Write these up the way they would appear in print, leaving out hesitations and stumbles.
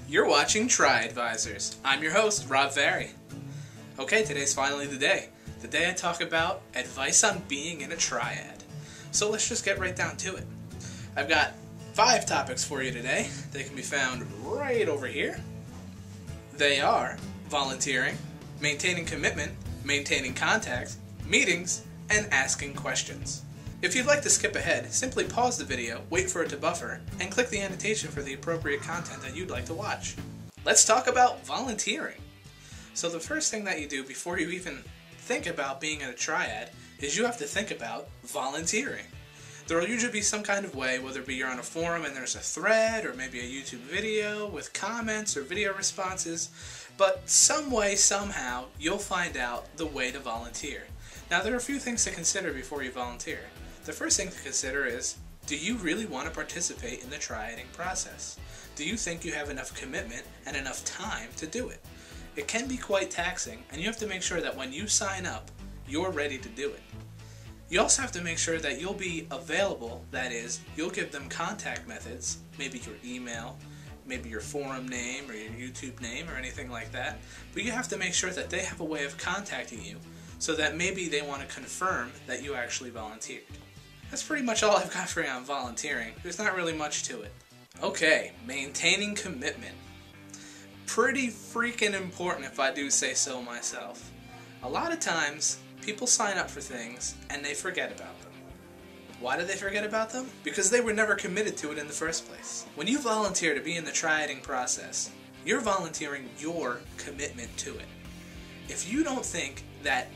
You're watching Triadvisors. I'm your host, Rob Vary. Okay, today's finally the day. The day I talk about advice on being in a triad. So let's just get right down to it. I've got 5 topics for you today. They can be found right over here. They are volunteering, maintaining commitment, maintaining contact, meetings, and asking questions. If you'd like to skip ahead, simply pause the video, wait for it to buffer, and click the annotation for the appropriate content that you'd like to watch. Let's talk about volunteering. So the first thing that you do before you even think about being in a triad is you have to think about volunteering. There will usually be some kind of way, whether it be you're on a forum and there's a thread, or maybe a YouTube video with comments or video responses, but some way, somehow, you'll find out the way to volunteer. Now there are a few things to consider before you volunteer. The first thing to consider is, do you really want to participate in the triading process? Do you think you have enough commitment and enough time to do it? It can be quite taxing, and you have to make sure that when you sign up, you're ready to do it. You also have to make sure that you'll be available, that is, you'll give them contact methods, maybe your email, maybe your forum name or your YouTube name or anything like that, but you have to make sure that they have a way of contacting you so that maybe they want to confirm that you actually volunteered. That's pretty much all I've got for you on volunteering. There's not really much to it. Okay, maintaining commitment. Pretty freaking important if I do say so myself. A lot of times, people sign up for things and they forget about them. Why do they forget about them? Because they were never committed to it in the first place. When you volunteer to be in the triading process, you're volunteering your commitment to it. If you don't think that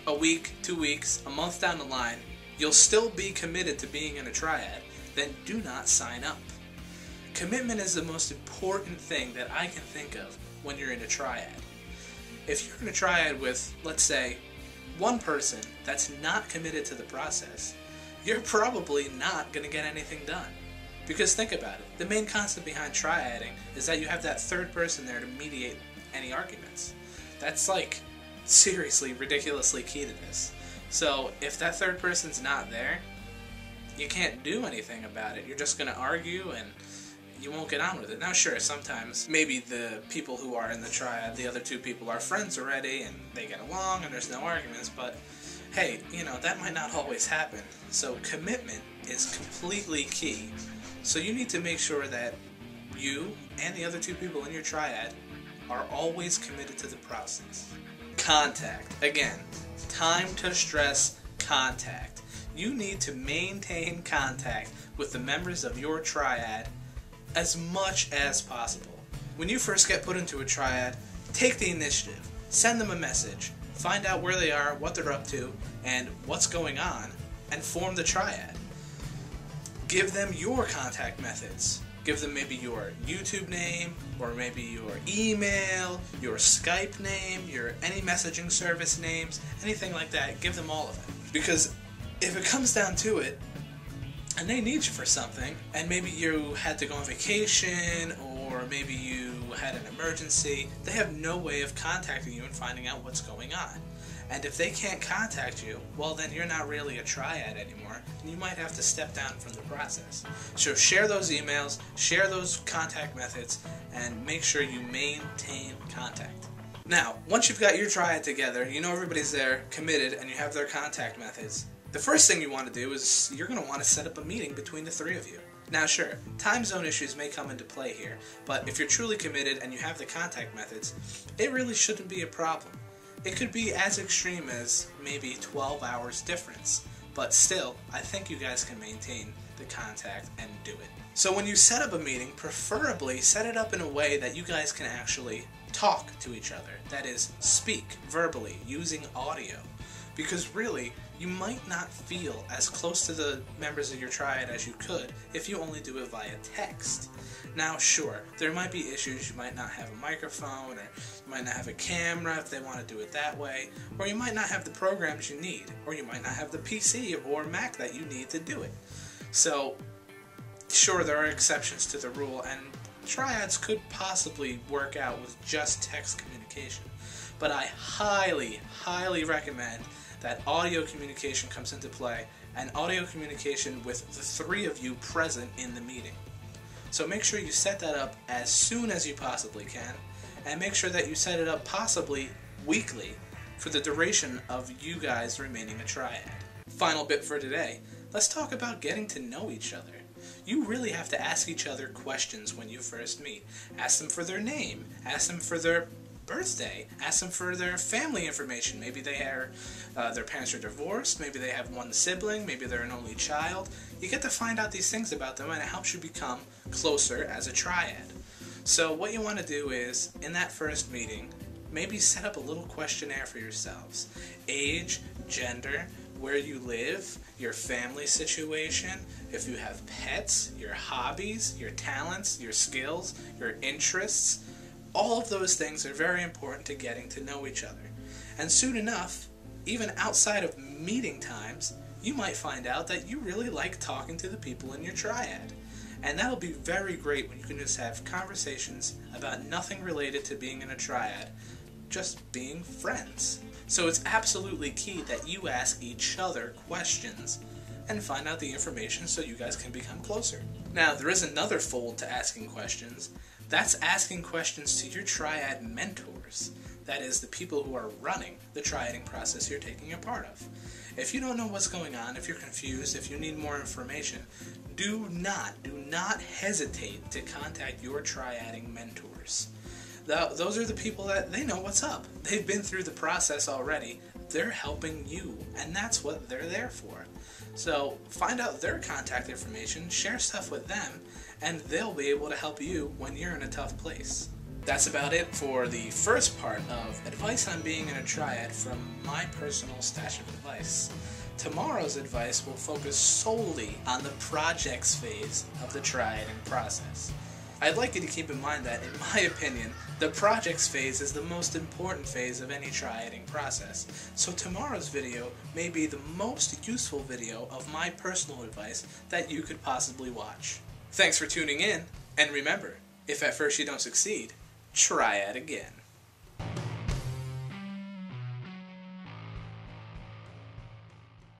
a week, 2 weeks, a month down the line, you'll still be committed to being in a triad, then do not sign up. Commitment is the most important thing that I can think of when you're in a triad. If you're in a triad with, let's say, one person that's not committed to the process, you're probably not going to get anything done. Because think about it, the main concept behind triading is that you have that third person there to mediate any arguments. That's like seriously, ridiculously key to this. So if that third person's not there, you can't do anything about it. You're just going to argue and you won't get on with it. Now sure, sometimes maybe the people who are in the triad, the other 2 people are friends already and they get along and there's no arguments, but hey, you know, that might not always happen. So commitment is completely key. So you need to make sure that you and the other 2 people in your triad are always committed to the process. Contact. Again, time to stress contact. You need to maintain contact with the members of your triad as much as possible. When you first get put into a triad, take the initiative. Send them a message. Find out where they are, what they're up to, and what's going on, and form the triad. Give them your contact methods. Give them maybe your YouTube name, or maybe your email, your Skype name, your any messaging service names, anything like that. Give them all of it. Because if it comes down to it, and they need you for something, and maybe you had to go on vacation, or maybe you had an emergency, they have no way of contacting you and finding out what's going on. And if they can't contact you, well then you're not really a triad anymore, and you might have to step down from the process. So share those emails, share those contact methods, and make sure you maintain contact. Now, once you've got your triad together, you know everybody's there, committed, and you have their contact methods, the first thing you want to do is you're going to want to set up a meeting between the 3 of you. Now sure, time zone issues may come into play here, but if you're truly committed and you have the contact methods, it really shouldn't be a problem. It could be as extreme as maybe 12 hours difference, but still, I think you guys can maintain the contact and do it. So when you set up a meeting, preferably set it up in a way that you guys can actually talk to each other. That is, speak verbally, using audio. Because really, you might not feel as close to the members of your triad as you could if you only do it via text. Now sure, there might be issues. You might not have a microphone, or you might not have a camera if they want to do it that way, or you might not have the programs you need, or you might not have the PC or Mac that you need to do it. So sure, there are exceptions to the rule, and triads could possibly work out with just text communication. But I highly, highly recommend that audio communication comes into play, and audio communication with the 3 of you present in the meeting. So make sure you set that up as soon as you possibly can, and make sure that you set it up possibly weekly for the duration of you guys remaining a triad. Final bit for today, let's talk about getting to know each other. You really have to ask each other questions when you first meet. Ask them for their name, ask them for their birthday, ask them for their family information. Maybe they are, their parents are divorced, maybe they have one sibling, maybe they're an only child. You get to find out these things about them, and it helps you become closer as a triad. So what you want to do is, in that first meeting, maybe set up a little questionnaire for yourselves. Age, gender, where you live, your family situation, if you have pets, your hobbies, your talents, your skills, your interests. All of those things are very important to getting to know each other. And soon enough, even outside of meeting times, you might find out that you really like talking to the people in your triad. And that'll be very great when you can just have conversations about nothing related to being in a triad, just being friends. So it's absolutely key that you ask each other questions and find out the information so you guys can become closer. Now, there is another fold to asking questions. That's asking questions to your triad mentors. That is, the people who are running the triading process you're taking a part of. If you don't know what's going on, if you're confused, if you need more information, do not hesitate to contact your triading mentors. Those are the people that they know what's up. They've been through the process already. They're helping you, and that's what they're there for. So find out their contact information, share stuff with them, and they'll be able to help you when you're in a tough place. That's about it for the first part of advice on being in a triad from my personal stash of advice. Tomorrow's advice will focus solely on the projects phase of the triading process. I'd like you to keep in mind that, in my opinion, the projects phase is the most important phase of any triading process. So tomorrow's video may be the most useful video of my personal advice that you could possibly watch. Thanks for tuning in, and remember, if at first you don't succeed, try it again.